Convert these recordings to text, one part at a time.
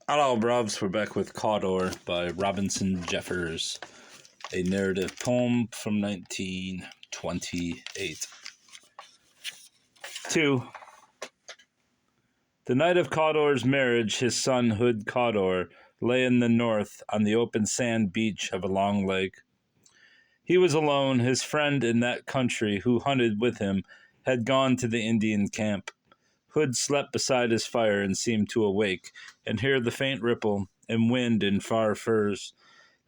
Hello, bruvs. We're back with Cawdor by Robinson Jeffers, a narrative poem from 1928. 2. The night of Cawdor's marriage, his son Hood Cawdor lay in the north on the open sand beach of a long lake. He was alone. His friend in that country who hunted with him had gone to the Indian camp. Hood slept beside his fire and seemed to awake and hear the faint ripple and wind in far firs.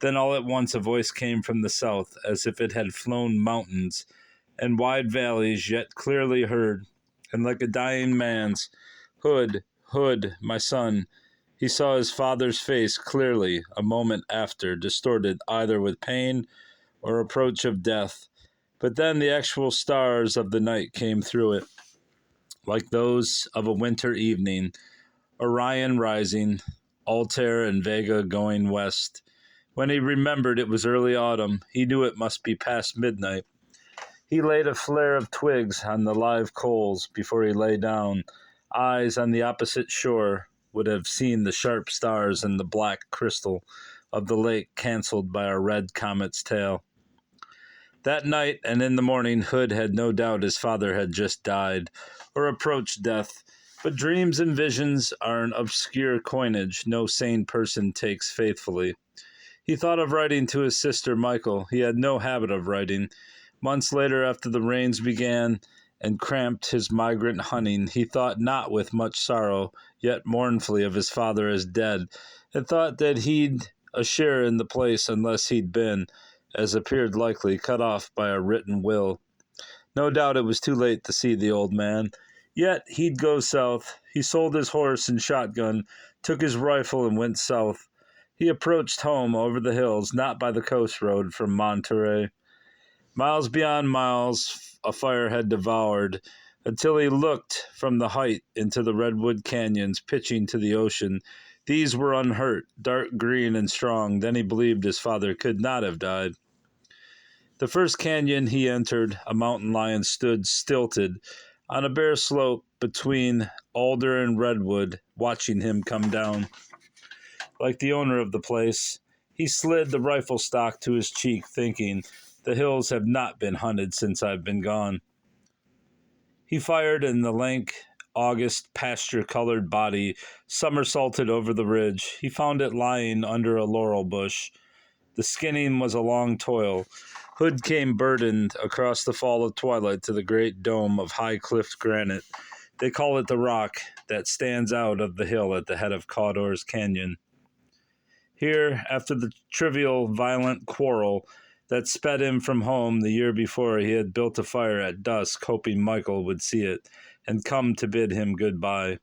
Then all at once a voice came from the south, as if it had flown mountains and wide valleys, yet clearly heard, and like a dying man's, "Hood, Hood, my son." He saw his father's face clearly a moment after, distorted either with pain or approach of death. But then the actual stars of the night came through it, like those of a winter evening, Orion rising, Altair and Vega going west. When he remembered it was early autumn, he knew it must be past midnight. He laid a flare of twigs on the live coals before he lay down. Eyes on the opposite shore would have seen the sharp stars and the black crystal of the lake canceled by a red comet's tail. That night and in the morning, Hood had no doubt his father had just died or approached death, but dreams and visions are an obscure coinage no sane person takes faithfully. He thought of writing to his sister Michael. He had no habit of writing. Months later, after the rains began and cramped his migrant hunting, he thought not with much sorrow, yet mournfully of his father as dead, and thought that he'd a share in the place unless he'd been, as appeared likely, cut off by a written will. No doubt it was too late to see the old man. Yet he'd go south. He sold his horse and shotgun, took his rifle, and went south. He approached home over the hills, not by the coast road from Monterey. Miles beyond miles a fire had devoured, until he looked from the height into the redwood canyons pitching to the ocean. These were unhurt, dark green and strong. Then he believed his father could not have died. The first canyon he entered, a mountain lion stood stilted on a bare slope between alder and redwood, watching him come down. Like the owner of the place, he slid the rifle stock to his cheek, thinking, "The hills have not been hunted since I've been gone." He fired, and the lank, August, pasture-colored body somersaulted over the ridge. He found it lying under a laurel bush. The skinning was a long toil. Hood came burdened across the fall of twilight to the great dome of high-cliffed granite. They call it the rock that stands out of the hill at the head of Cawdor's Canyon. Here, after the trivial, violent quarrel that sped him from home the year before, he had built a fire at dusk, hoping Michael would see it and come to bid him good-bye.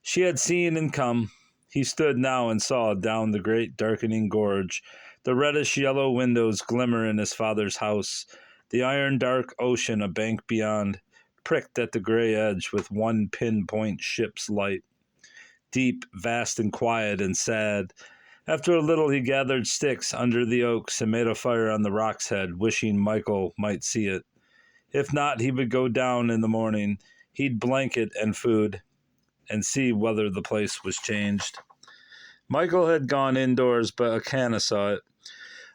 She had seen and come. He stood now and saw down the great darkening gorge, the reddish-yellow windows glimmer in his father's house, the iron-dark ocean a bank beyond, pricked at the gray edge with one pinpoint ship's light. Deep, vast, and quiet and sad. After a little he gathered sticks under the oaks and made a fire on the rock's head, wishing Michael might see it. If not, he would go down in the morning. He'd blanket and food, and see whether the place was changed. Michael had gone indoors, but Akana saw it.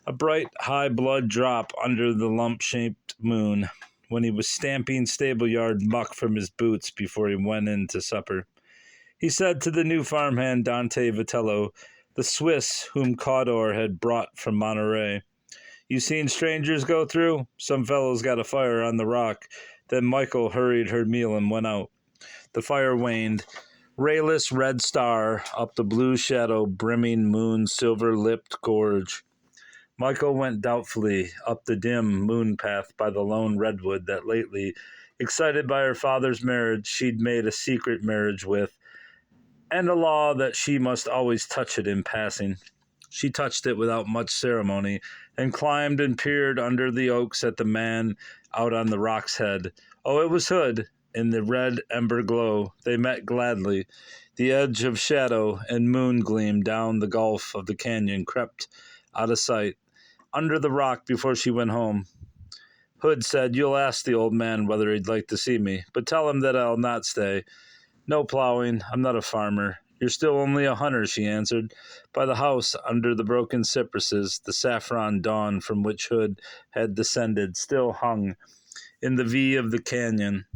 A bright, high blood drop under the lump-shaped moon, when he was stamping stable-yard muck from his boots before he went in to supper. He said to the new farmhand Dante Vitello, the Swiss whom Cawdor had brought from Monterey, "You seen strangers go through? Some fellows got a fire on the rock." Then Michael hurried her meal and went out. The fire waned. Rayless red star up the blue shadow brimming moon silver-lipped gorge. Michael went doubtfully up the dim moon path by the lone redwood that lately, excited by her father's marriage, she'd made a secret marriage with, and a law that she must always touch it in passing. She touched it without much ceremony, and climbed and peered under the oaks at the man out on the rock's head. Oh, it was Hood. In the red ember glow, they met gladly. The edge of shadow and moon gleam down the gulf of the canyon crept out of sight, under the rock before she went home. Hood said, "You'll ask the old man whether he'd like to see me, but tell him that I'll not stay. No plowing. I'm not a farmer. You're still only a hunter, she answered. By the house, under the broken cypresses, the saffron dawn from which Hood had descended still hung in the V of the canyon.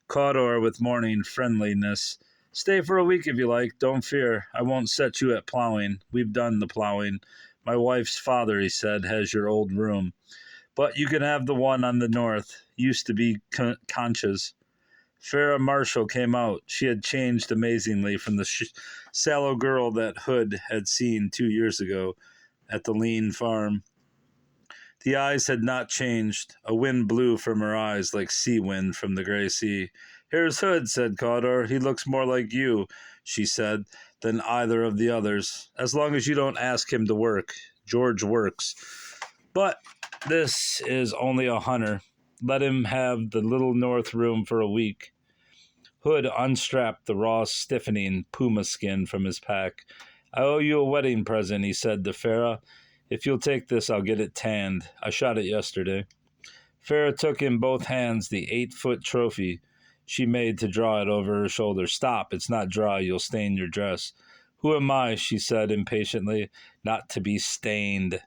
Cawdor, with morning friendliness. Stay for a week if you like. Don't fear. I won't set you at plowing. We've done the plowing. My wife's father, he said, has your old room. But you can have the one on the north. Used to be Concha's. Farrah Marshall came out. She had changed amazingly from the sallow girl that Hood had seen 2 years ago at the lean farm. The eyes had not changed. A wind blew from her eyes like sea wind from the gray sea. Here's Hood, said Cawdor. He looks more like you, she said, than either of the others. As long as you don't ask him to work. George works. But this is only a hunter. Let him have the little north room for a week. Hood unstrapped the raw, stiffening puma skin from his pack. I owe you a wedding present, he said to Farrah. If you'll take this, I'll get it tanned. I shot it yesterday. Farrah took in both hands the 8-foot trophy she made to draw it over her shoulder. Stop, it's not dry, you'll stain your dress. Who am I, she said impatiently, not to be stained?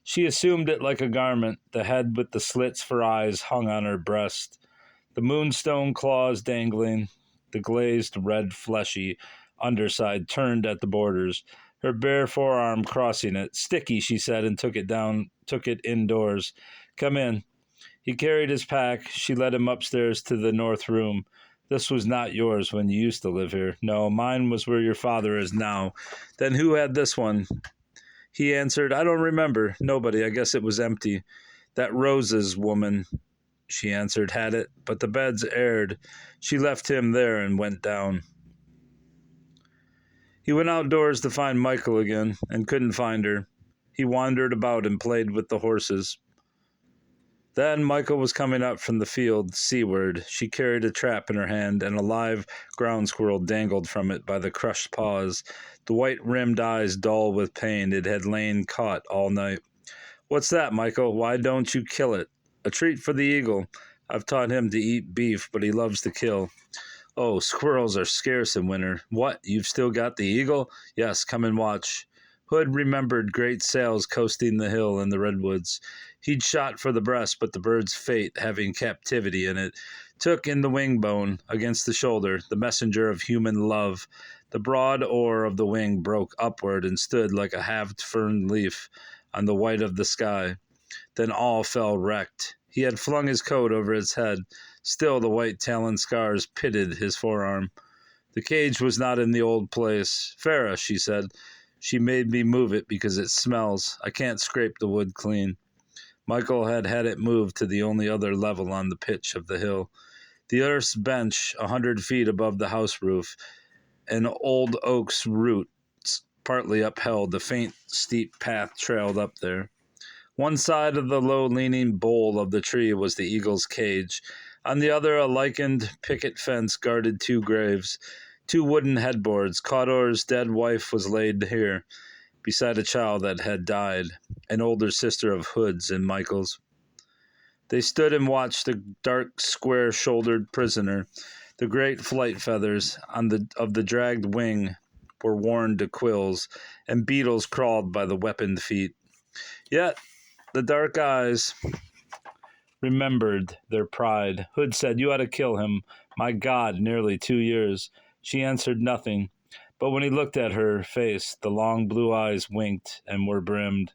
She assumed it like a garment. The head with the slits for eyes hung on her breast, the moonstone claws dangling, the glazed red fleshy underside turned at the borders, her bare forearm crossing it. Sticky, she said, and took it indoors. Come in. He carried his pack. She led him upstairs to the north room. This was not yours when you used to live here. No, mine was where your father is now. Then who had this one? He answered, I don't remember. Nobody. I guess it was empty. That Rose's woman, she answered, had it, but the bed's aired. She left him there and went down. He went outdoors to find Michael again and couldn't find her. He wandered about and played with the horses. Then Michael was coming up from the field seaward. She carried a trap in her hand, and a live ground squirrel dangled from it by the crushed paws, the white-rimmed eyes dull with pain. It had lain caught all night. What's that, Michael? Why don't you kill it? A treat for the eagle. I've taught him to eat beef, but he loves to kill. Oh, squirrels are scarce in winter. What, you've still got the eagle? Yes, come and watch. Hood remembered great sails coasting the hill and the redwoods. He'd shot for the breast, but the bird's fate, having captivity in it, took in the wing bone against the shoulder, the messenger of human love. The broad oar of the wing broke upward and stood like a halved fern leaf on the white of the sky. Then all fell wrecked. He had flung his coat over its head. Still the white talon scars pitted his forearm. The cage was not in the old place. Farrah, she said. She made me move it because it smells. I can't scrape the wood clean. Michael had had it moved to the only other level on the pitch of the hill. The earth's bench, 100 feet above the house roof, an old oak's roots partly upheld the faint, steep path trailed up there. One side of the low-leaning bole of the tree was the eagle's cage. On the other, a lichened picket fence guarded 2 graves, 2 wooden headboards. Cawdor's dead wife was laid here, beside a child that had died, an older sister of Hood's and Michael's. They stood and watched the dark, square-shouldered prisoner. The great flight feathers of the dragged wing were worn to quills, and beetles crawled by the weaponed feet. Yet the dark eyes remembered their pride. Hood said, You ought to kill him. My God, nearly 2 years. She answered nothing, but when he looked at her face, the long blue eyes winked and were brimmed.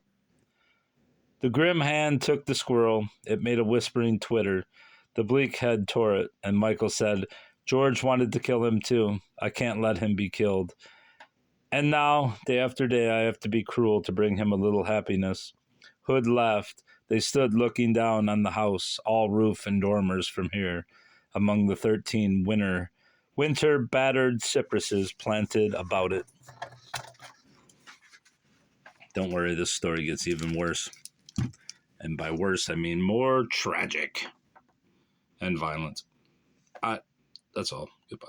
The grim hand took the squirrel. It made a whispering twitter. The bleak head tore it, and Michael said, George wanted to kill him too. I can't let him be killed. And now, day after day, I have to be cruel to bring him a little happiness. Hood laughed. They stood looking down on the house, all roof and dormers from here, among the 13 winter-battered cypresses planted about it. Don't worry, this story gets even worse. And by worse, I mean more tragic and violent. That's all. Goodbye.